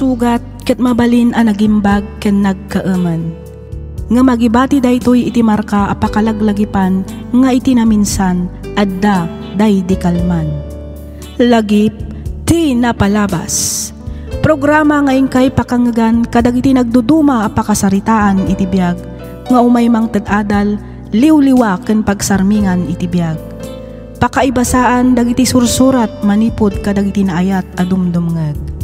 sugat ket mabalin a nagimbag ken nagkaaman. Nga magibati daytoy iti marka a pakalaglagipan nga iti naminsan adda day di kalman. Lagip ti napalabas. Programa ngayon kay pakangagan kadagiti nagduduma a pakasaritaan iti biag nga umaymang tadadal liwliwa ken pagsarmingan iti biag. Pakaibasaan dagiti sursurat manipod kadagiti naayat a dumdumngeg.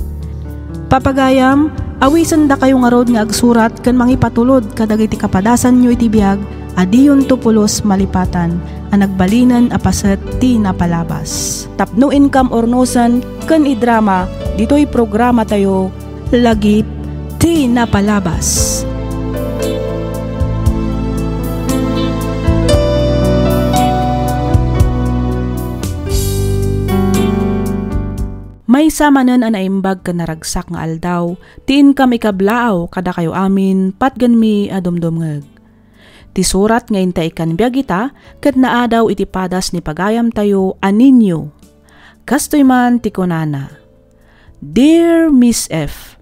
Papagayam, awisan da kayo nga rod nga agsurat ken mangipatulod kadagiti kapadasan nyo iti biag adiyon tupulos malipatan a nagbalinan a paset ti napalabas. Tapno income ornosan ken idrama ditoy programa tayo lagip ti napalabas. May samanen a naimbag ka naragsak nga aldaw, tiin kami kablaaw kada kayo amin, patgan mi adumdumngeg. Ti surat ngayon ta ikan biyagita, kat naadaw iti padas ni pagayam tayo aninyo. Kastoy man ti kunana. Dear Miss F,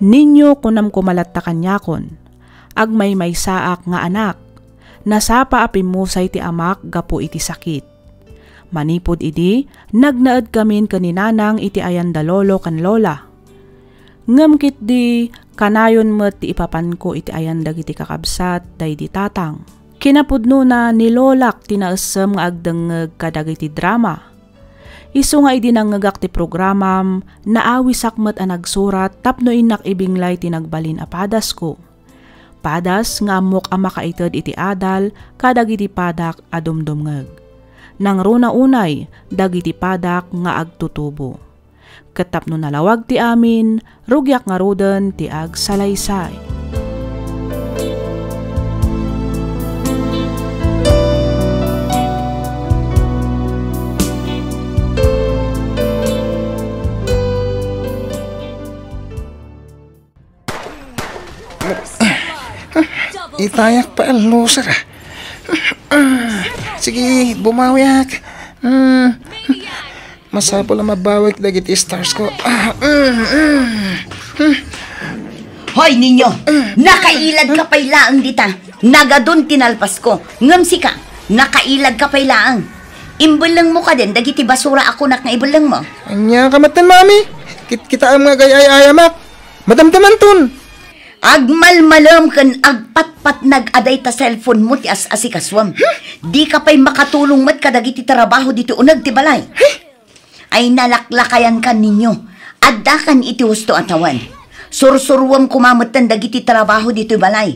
ninyo kunam kumalat ta kanyakon, agmay may saak nga anak, nasapa apimusay ti amak gapo iti sakit. Manipod idi, nagnaad kamin kaninanang iti ayan da lolo kan lola. Ngamkit di, kanayon met ti ipapan ko iti ayan dagiti kakabsat day di tatang. Kinapudno na nilolak tinaasam nga agdengeg kadagiti drama. Isu nga idi nangagak ti programam, naawi sakmet a nagsurat tapno inak ibinglay tinagbalin a padas ko. Padas nga amok a makaited iti adal kadagiti padak a dumdumngeg. Nang runa unay, dagiti padak nga agtutubo. Katapno nalawag ti amin, rugyak nga roden ti agsalaysay. Itayak pa ang loser. Sige, bumawiak. Masapo lang mabawik dagiti stars ko. Hoy ninyo, nakailad ka pa'y laang dita. Nagadun tinalpas ko. Ngamsi ka, nakailag ka pa'y laang. Imbulang mo ka din, dagiti basura ako nak nga ibulang mo. Anya kamatan, mami. Kita ang mga gayay-ayamak. Madamdaman tun. Agmalmalam kan agpatpat nag-aday ta cellphone mo ti as-asikaswam. Di ka pa'y makatulong mat kadagiti trabaho dito unag ti balay. Ay nalaklakayan kan ninyo. Addakan iti husto atawan. Sursurwam kumamatan dagiti trabaho dito balay.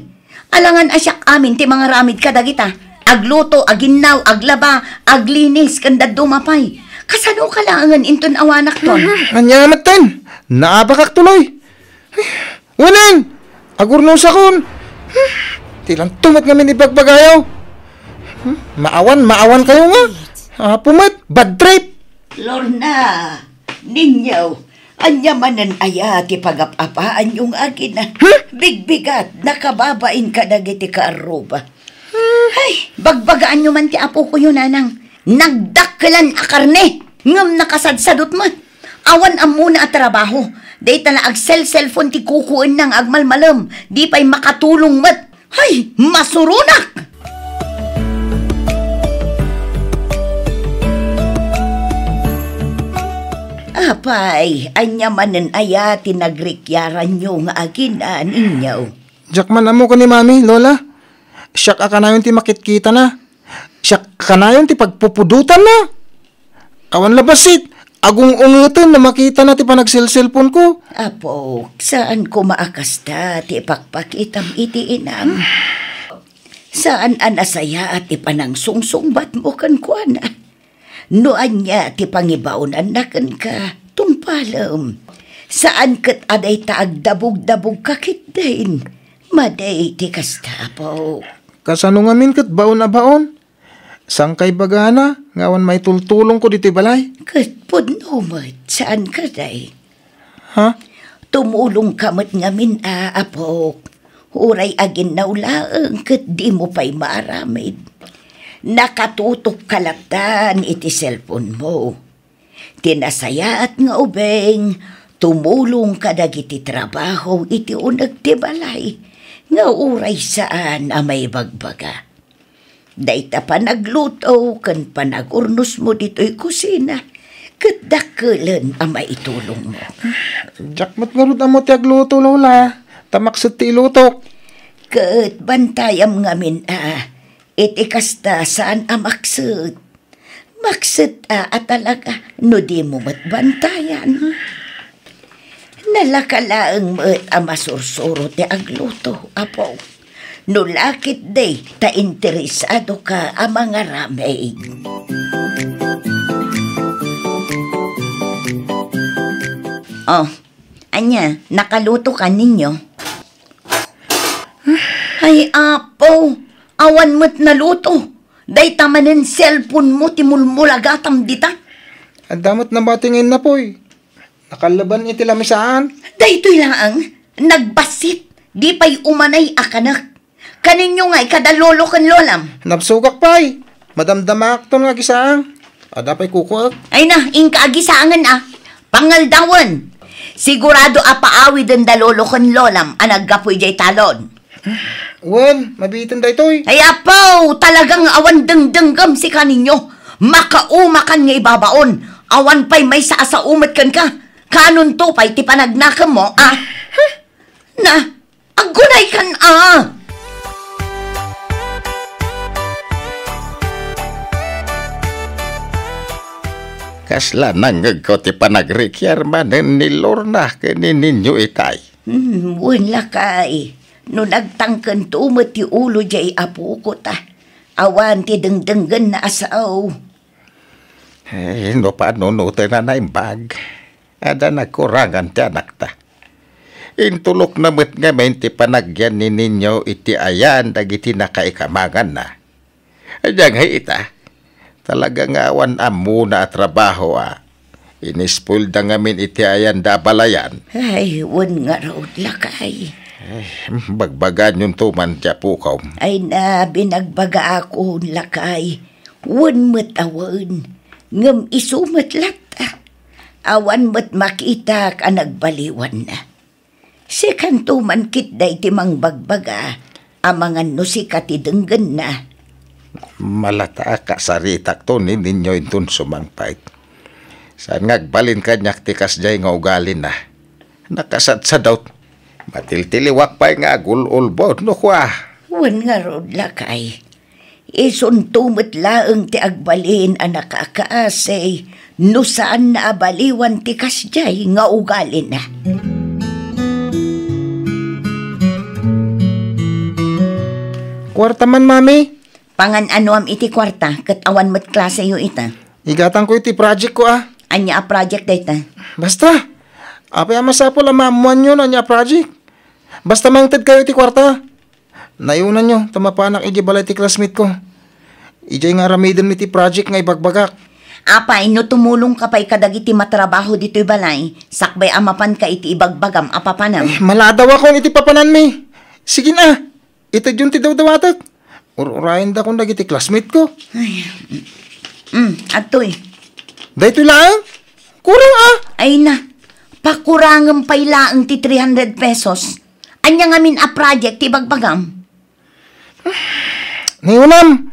Alangan asyak amin ti mga ramid kadagita. Agluto, aginaw, aglaba, aglinis, kanda dumapay. Kasano kalangan inton awanak ton? Anya matan. Naabakak tuloy. Unang! Agurno sa kun. Tilang tumat nga minibagbagayaw. Maawan kayo nga. Pumat, bad trip. Lorna, ninyo, anyamanan aya ti pagapapaan yung akin na. Bigbigat, nakababain ka na giti ka aruba. Ay, bagbagaan nyo man ti apo ko yun, anang. Nagdakkelan a karne. Ngam nakasadsadot mo. Awan ang muna at trabaho. Data na cellphone ti kukuin ng agmalmalam. Di pa'y makatulong mat. Hay, masurunak! Apay, anyamanan aya tinagrikyaran nyo nga aginan inyaw. Jakman amo ko ni mami, lola. Siyak ka na yun ti makitkita na. Siyak ka na yun ti pagpupudutan na. Awan labasit. Agung ungutan na makita na ti panagsilselpon ko. Apo, saan ko maakasta ti pakpakitam iti inam? Saan anasaya at ti panangsungsungbat mo kan kuana? Noan niya ti pangibaunan na kan ka, tumpalam. Saan kat aday taag dabog-dabog kakit din? Maday ti kastapo. Kasano ngamin kat baon na baon? Sangkay bagana, ngawan may tultulong ko dito balay. Katpod numat, saan ka day? Ha? Tumulong kamat ngamin apok. Uray agin naulaang kat di mo pa'y maramid. Nakatutok kalaptan iti cellphone mo. Tinasaya at nga ubeng, tumulong ka dagiti trabaho iti unag ti balay, nga uray saan may bagbaga. Dayta pa nagluto, kan pa nagurnos mo dito'y kusina, kat dakulan maitulong mo. Jakmat nga rin mo ti agluto, Lola. Tamaksot ti ilutok. Kat bantayam ngamin iti kasta saan maksud. Maksud at talaga, no di mo matbantayan. Nalakalaang mo't masursuro ti agluto, apo. No lakit day, ta interesado ka mga ramay. Oh, anya, nakaluto ka ninyo? Ay, apo, awan mo't naluto. Day tamanin cellphone mo, timulmulagatam dita. Ang damot na batingin na po'y. Nakalaban iti lamisaan. Day to'y laang, nagbasit, di pa'y umanay akanak. Kaninyo nga'y kadalolo kan lolam. Napsugak pa'y. Madamdamak to nga gisaang. Ada pa'y kukuak. Ay na, ingkaagisaangan Pangaldawan. Sigurado apaawi den dalolo kan lolam, anaggapoy jay talon. Wen, mabitin da ito'y. Ay apaw, talagang awan dengdenggam si kaninyo. Makaumakan nga ibabaon. Awan pa'y may saasaumat kan ka. Kanon to pa'y ti panagnakam mo, Na, agunay kan Kasla nanggag ko ti panagrikyar manen ni Lorna kanin ninyo itay. Wala kay. No nagtangkan tumot ti ulo jay apo ko ta. Awan ti dengdenggan na asaw. No paano no na naimbag. Ada nakurangan ti anak ta. Intulok na mo't nga ti panagyan ni ninyo iti ayan dagiti nakaikamangan na. Adyang hay ita. Talaga nga awan muna trabaho Inispul da ngamin iti ayan da balayan. Ay, wan nga raw lakay. Bagbagan yung tuman tiya pukaw. Ay na, binagbaga ako lakay. Wan mo't awan. Ngam isumat lata. Awan mo't makita ka nagbaliwan na. Si kantuman kit day timang bagbaga. Amangan no si katidenggan na. Malata ka saritak to ninyo intun sumangpait. Saan ngagbalin ka nyak tikas jay nga ugalin na. Nakasadsadaw. Matiltiliwak pa'y nga agul-ulbod no kwa. Wan nga rod lakay. Isuntumot laeng ti agbalin nakakaasay. No saan na abaliwan tikas jay nga ugalin na. Kwarta man, mami. Pangan ano am iti kwarta, kat awan mo't klase yo ita. Igatan ko iti project ko Anya a project dayta. Basta. Apay masapol mamuan yun anya project. Basta mangtad kayo iti kwarta. Nayunan nyo, tamapanak iji balay ti classmate ko. Ijay nga ramiden iti project nga ibagbagak. Apay, no tumulong ka pa'y kadagiti matrabaho dito'y balay, sakbay amapan ka iti ibagbagam apapanam. Maladaw ako iti papanan mi. Sige na, ito yun ti daw-dawatak. Urayan da kong dagiti classmate ko. Atoy. Dahito lang? Kurang Ay na, pakurangam pa'y laang ti 300 pesos. Anya ngamin a project ti bagbagam. Nayunam.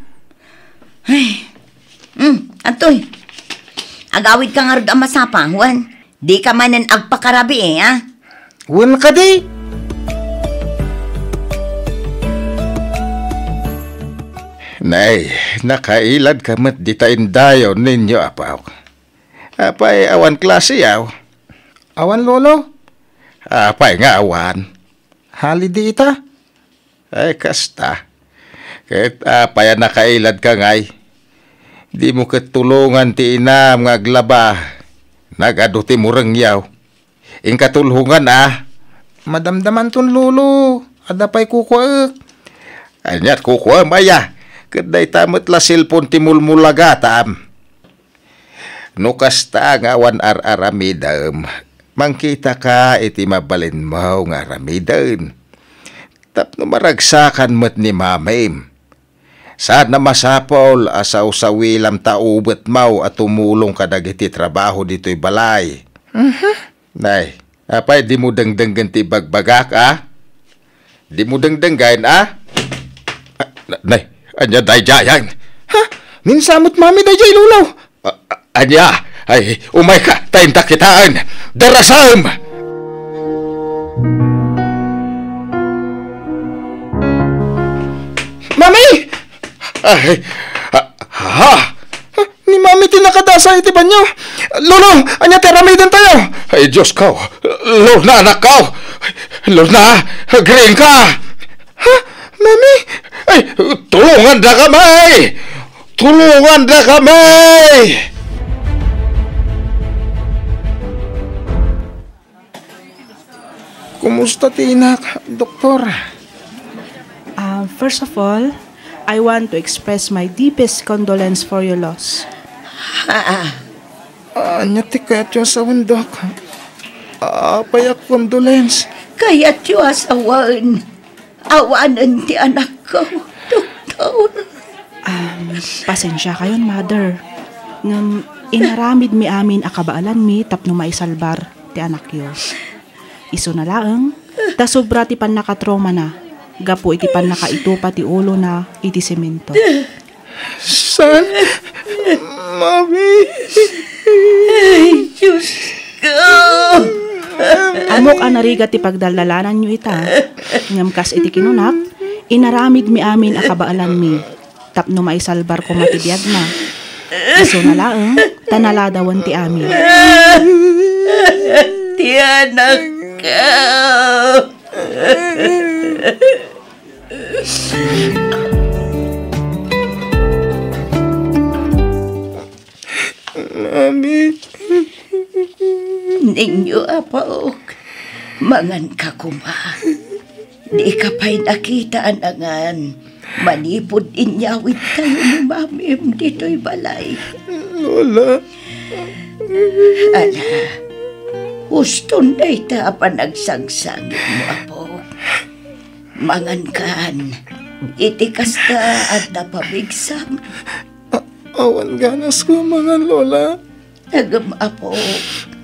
Atoy. Agawid ka nga rin masapa, Juan. Di ka manan agpakarabi Wan ka di. Nay, nakailad ka mat di taindayo ninyo apaw. Apay awan klase yaw. Awan lolo. Apay nga awan. Holiday ita. Ay kasta. Kahit apay nakailad ka ngay. Di mo katulungan ti inam nga aglaba. Nagado ti murang yaw. Ingkatulungan Madamdaman ton lolo. Adapay kukuak. Anyat kukuha maya. Kaday tamat la silpon ti mulmulagatam. No kasta nga awan aramidam. Mangkita ka iti mabalin mo nga aramidan. Tapno maragsakan mo't ni mamim. Saan na masapol asaw-sawilam taubet mau at tumulong ka dagiti trabaho dito'y balay. Nay, apay di mo dangdanggan ti bagbagak, Di mo dangdanggan, Nay, anya day jayan. Ha? Ninsamot mami day jay lulaw. Anya, ay umay ka, tainta kitaan. Darasam! Mami! Ay, Ni mami tinakadasa iti banyo. Lolo, anya teramidan tayo. Ay, Diyos ko! Lorna, anak ko! Lorna, green ka! Ha? Mami? Ay, tulungan na kami! Tulungan na kami! Kumusta tinak, doktor? First of all, I want to express my deepest condolence for your loss. Anya ti kaya tiyo sa undok. Payak condolence. Kaya tiyo asawan. Awanan ti anak ko, doktor. Pasensya kayon, mother. Ngam inaramid mi amin akabaalan mi tapno maisalbar ti anak yo. Iso na laeng, ta sobra ti pan nakatrauma na. Gapo iti pan nakaito pati ulo na iti semento. San? Mami? Ay, Diyos ko. Amok anariga ti pagdaldalanan nyo ita. Ngamkas iti kinunak, inaramid mi amin akabaalan mi. Tapno maisalbar ko matibiyag na. Iso na laeng, tanaladawan ti amin. Ti anak ko. Mami? Ninyo apaok, mangan ka kuma. Di ka pa'y nakita anangan. Manipod inyawit tayo ni mamim dito'y balay. Lola? Ala, gusto na ita panagsangsangin mo, apo. Mangan kan, itikas ka at napabigsam. Awan ganas ko mga lola. Agam, apo,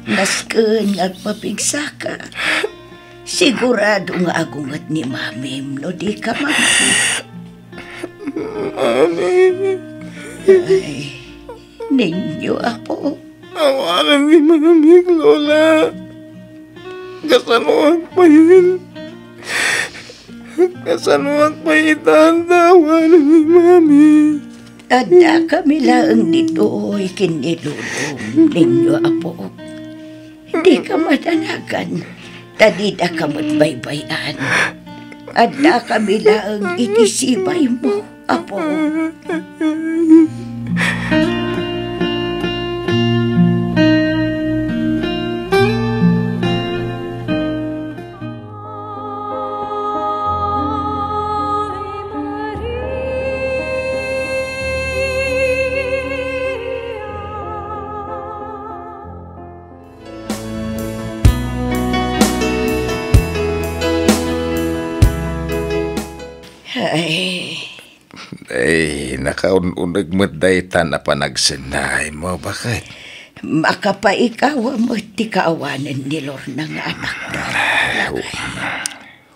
nasken nagpapigsa ka. Sigurado nga agungat ni mamim no di ka mami. Mami? Ay, ninyo, apo. Awalan ni mami, lola. Kasanuang pa yun. Kasanuang pa itantawan ni mami. Ada kami lang dito ikinilulong ninyo, apo. Hindi ka madanagan. Tadida ka matbaybayan. Ada kami lang itisibay mo, apo. Ay, nakaununag mo daytan na panagsinay mo. Bakit? Makapaikawa mo ti kaawanan ni Lorna nga anak na.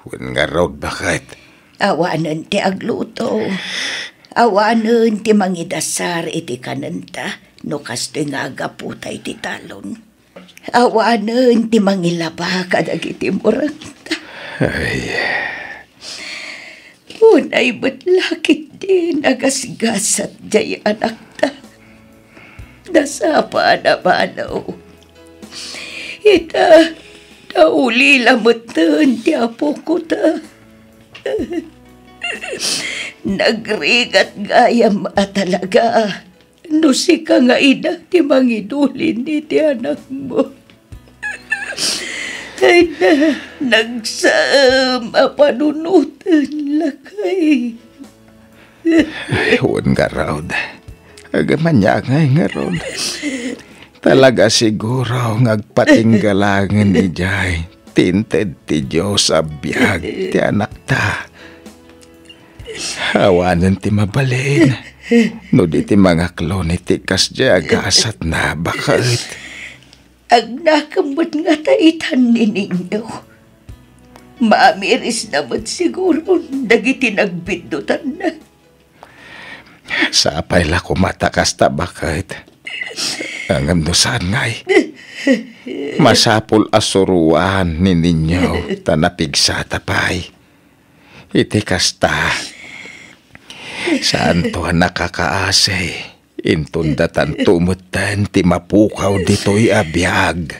Wan nga road, bakit? Awanan ti agluto. Awanan ti mangidasar iti kananta. No kasto'y nga agaputay ti talon. Awanan ti mangilaba kadag iti muranta. Ay, unay ba't lakit din agasgasat jay anak ta. Nasapa na manaw. Ita, nauli lamutan ti apo ko ta. Nagrigat gayam at talaga. No si ka nga ina ti mangidulin ni ti anak mo. Ay na, nagsam panunutan lakay. wan nga road. Agaman niya nga road. Talaga siguro ngagpatinggalangan ni Jai. Tinted ti Diyos abiyag ti anak ta. Hawanan ti mabalin. No di ti mga klon iti kas Jai agasat na bakit. Ang nakamot nga taitan ni ninyo. Maamiris naman siguro dagiti nagbindutan na. Sa apay la ko matakas ta bakit? Ang andusan ngay. Masapul asuruan ni ninyo tanapigsa tapay. Iti kasta. Saan to nakakaasay? Intundatan tumutan ti mapukaw dito'y abiyag.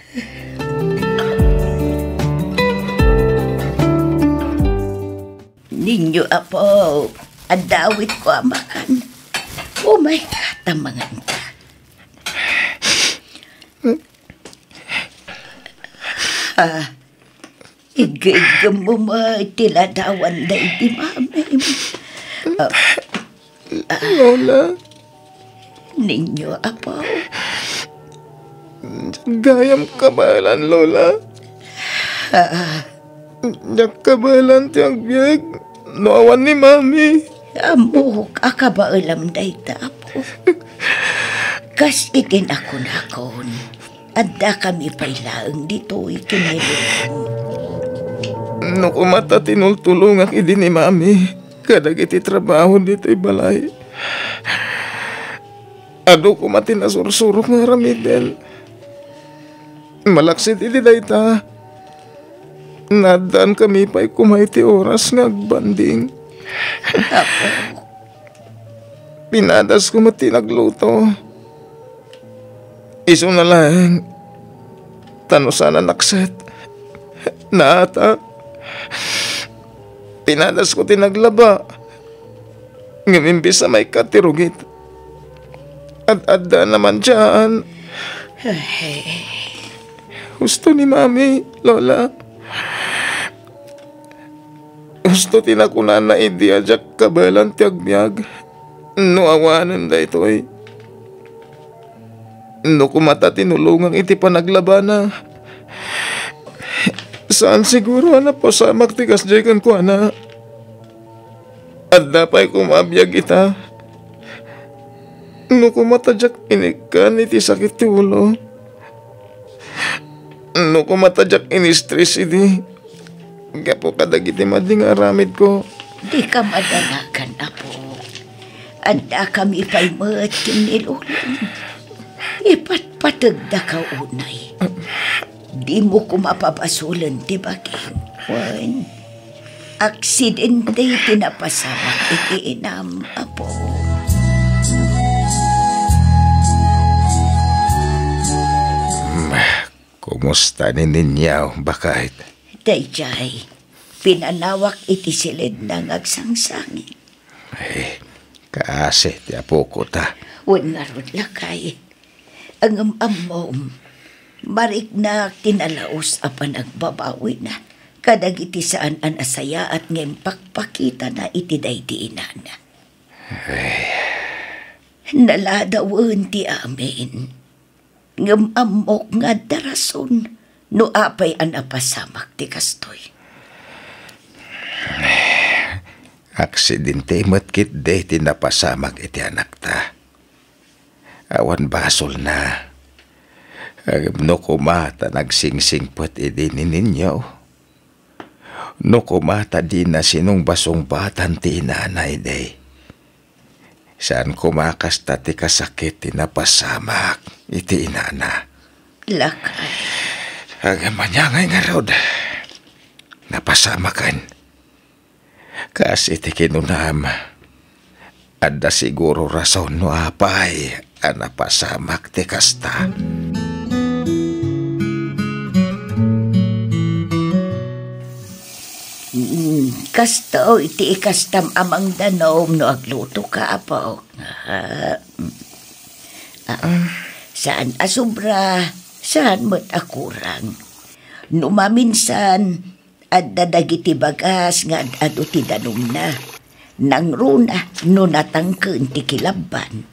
Ninyo apo, adawit ko amakan. Oh my God, tamangan ka. Igigam mo tiladawan na iti mami. Lola, Ninyo apo. gayam kabalan, Lola. Jak kabalan ti agbyag. Noawan ni Mami. Ambuhok akabaalam da ita apo. Kas itinakon-akon. Adda kami pailaang dito ikinilong. No kumata tinultulong ak idi ni Mami. Kadag iti trabaho dito'y balay. Ado kumati na sursurok nga ramiden. Malaksit iti dayta. Nadaan kami pa'y kumay ti oras nga agbanding. Apo. Pinadas ko mati nagluto. Iso na lang. Tano sana nakset. Naata. Pinadas ko tinaglaba. Ngamimbis na may katirugit. At adda naman dyan. Gusto ni Mami, Lola. Gusto tinakunan na idiadyak kabalan ti agbyag. No awanan da ito'y. No kumata tinulungang iti panaglabana. Saan siguro po sa maktikas dyakan ko ana. At dapay kumabiyag ita. No kumatadyak inikan iti sakit ti ulo. No kumatadyak ini-stress iti. Gapo kadag iti mading aramid ko. Di ka madalagan, apo. Anda kami pa'y matin nilulong. Ipatpatag da ka unay. Di mo ko mapapasulan, di ba, King? Juan, aksidente tinapasamak ikiinam, apo. Kumusta ni ninyaw, bakit? Dayjay, pinanawak iti silid ng agsangsangin. Kaase, ti apo ko ta. Wan nga ron lakay. Ang amom, marik na tinalaos apan agbabawi na. Kadag iti saan an asaya at ngayon pakpakita na iti daydiinan. Naladawan ti amin. Ngam amok nga darason no apay an apasamak ti kastoy. Aksidente matkit de tinapasamak iti anak ta. Awan basol na. No kumata nagsingsingpot iti ninyo. No kumata di na sinong basong batan ti inanay de. Saan kumakas ta ti kasakit tinapasamak iti inana. Lakay. Ang manyangay nga rod. Napasamakan. Kasi ti kinunam. Adda siguro rason no apay ang napasamak ti kasta. Kasto iti ikastam amang danom no agluto ka apo. Saan asubra, saan mo't akurang. Numaminsan, at dadagiti bagas nga ado ti danom na. Nang runa, no natangken ti kilaban.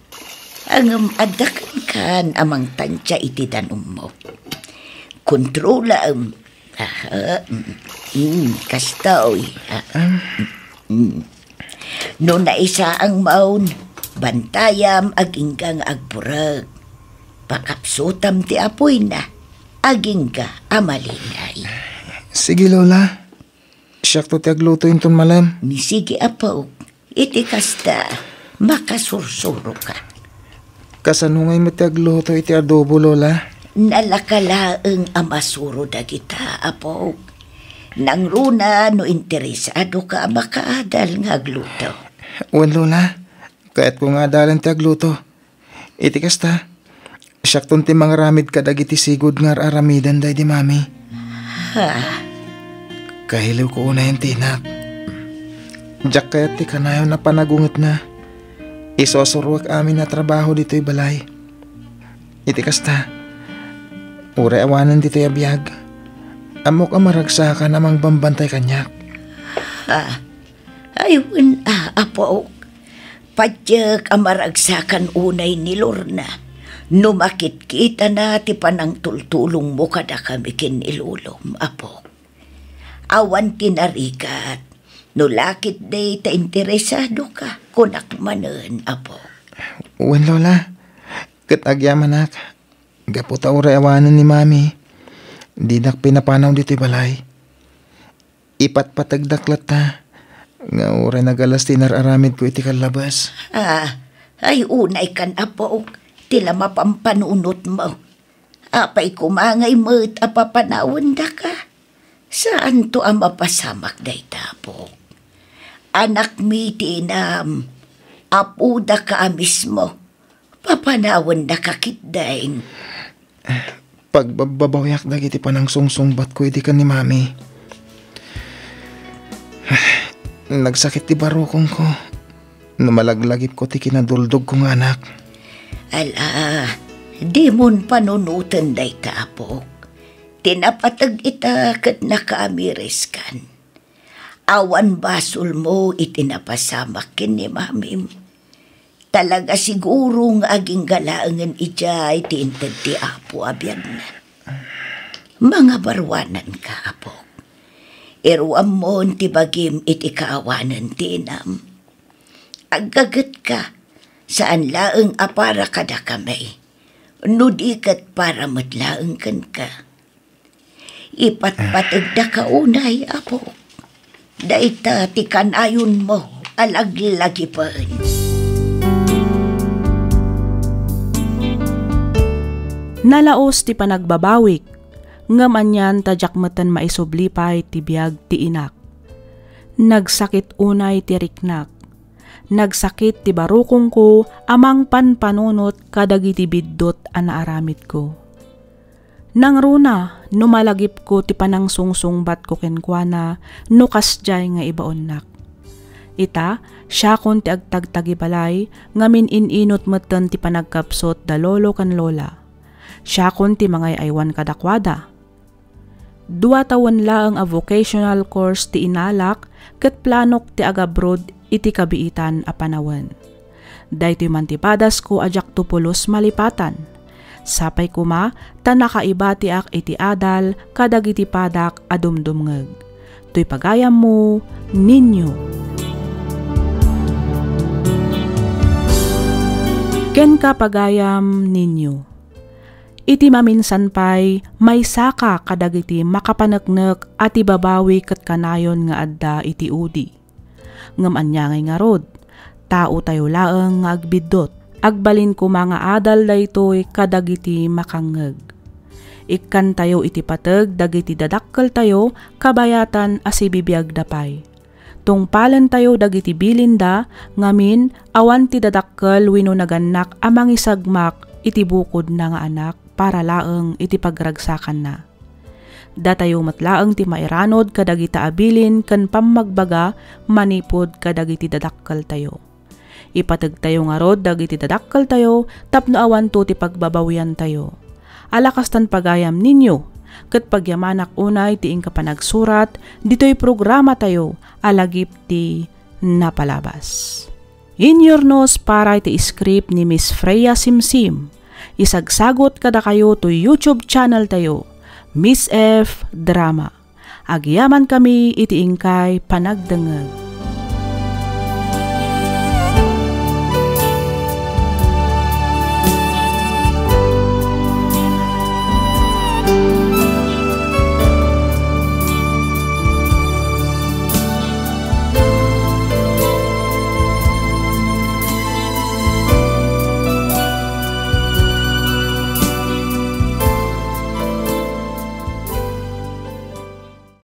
Ang adakan kan amang tansya iti danom mo. Kontrola kastoy. No naisa ang maun, bantayam aginggang agburag. Pakapsutam ti apoy na. aging ka amalingay. Sige, Lola. Siyak to ti agluto inton malam. Sige, apo. Iti kasta, makasursuro ka. Kasanungay mo ti agluto iti adobo, Lola. Nalakalaeng amasuro dagita, apo. Nang runa no interesado ka makaadal nga agluto. Wan, Lola. Kahit ko nga adalan ti agluto. Iti kasta, siyak ton ti mga ramid kadag iti sigod nga aramidan day di mami. Ha? Kahiliw ko una yung tinak. Diyak kaya ti kanayo na panagungot na. Isosurwak amin na trabaho dito'y balay. Iti kasta, uray awanan dito'y abiyag. Amok ang maragsakan namang bambantay kanyak. Ha? Ayun, apo. Padyak ang maragsakan unay ni Lorna. Numakit kita na ti panang tultulong mo kada kami kinilulom, apo. Awan tinarikat, no lakit day ta interesado ka, kunak manen, apo. Uwan, Lola. Katagyaman nak. Gaputa uray awanan ni Mami. Di nak pinapanaw dito'y balay. Ipatpatagdaklat ta. Nga uray nagalas tinararamid ko iti kalabas. Ay unay kan, apo. Tila mapampanunot mo. Apay kumangay mo't apapanawon da ka. Saan to ang mapasamak day tapo? Anak mi tinam, apuda ka mismo, papanawon na kakitdaing. Pagbabawayak dagiti panang sungsungbat ko iti ka ni Mami. Nagsakit ti barukong ko. Numalaglagip ko ti kinaduldog kong anak. Ala, di mon panunutan day tapo. Tinapatag ita kat nakaamiris kan. Awan basol mo itinapasamak kin ni Mamim. Talaga siguro nga aging galaangan ija itintad ti apo abyan na. Mga barwanan ka, apo. Iruam mo ti bagim iti kaawanan tinam. Agagat ka, saan laeng apara kada kamay. Nudikat para matlaeng kan ka. Ipatpatag da ka unay, apo. Daita ti kanayon mo, alaglagi pa. Nalaos ti panagbabawik, ngam anyan tadyak matan maisublipay ti biag ti inak. Nagsakit unay ti riknak. Nagsakit ti barukong ko, amang panpanunot kadagiti biddot anaaramid ko. Nang runa, numalagip ko ti panang sungsungbat ko kenkwana, nukas jay nga ibaonnak. Ita, siya kon ti agtagtagibalay, ngamin ininot matan ti panagkapsot da lolo kan lola. Siya kon ti mga aywan kadakwada. 2 taon laang a vocational course ti inalak, ket planok ti agabroad iti kabiitan a panawen. Daytoy mantipadas ko ajak tupulos malipatan. Sapay kuma, tanakaiba ti ak iti adal, kadagiti padak adumdumngeg. To'y pagayam mo, ninyo. Ken ka pagayam ninyo. Iti maminsan pay, may saka kadagiti makapanaknek at ibabawi kat kanayon nga adda iti udi. Ngam anyangay nga rod, tao tayo laeng nga agbidot. Agbalin ko mga adal daytoy kadagiti makangeg. Ikkan tayo iti pateg dagiti dadakkel tayo kabayatan asibibiyag dapay. Tungpalan tayo dagiti bilinda ngamin awan ti dadakkel wenno naganak amang isagmak iti bukod na nga anak para laeng iti pagragsakan na. Datayo matlaeng ti mairanod kadagita abilin ken pammagbaga manipod kadagiti dadakkel tayo. Ipatag tayo nga rod dagiti dadakkel tayo tapno awan to ti pagbabawian tayo. Alakastan pagayam ninyo ket pagyamanak unay ti ingka panagsurat ditoy programa tayo alagip ti napalabas. Inyornos para iti script ni Miss Freya Simsim. Isagsagot kada kayo to YouTube channel tayo, Miss F Drama. Agyaman kami iti ingkay panagdengeg.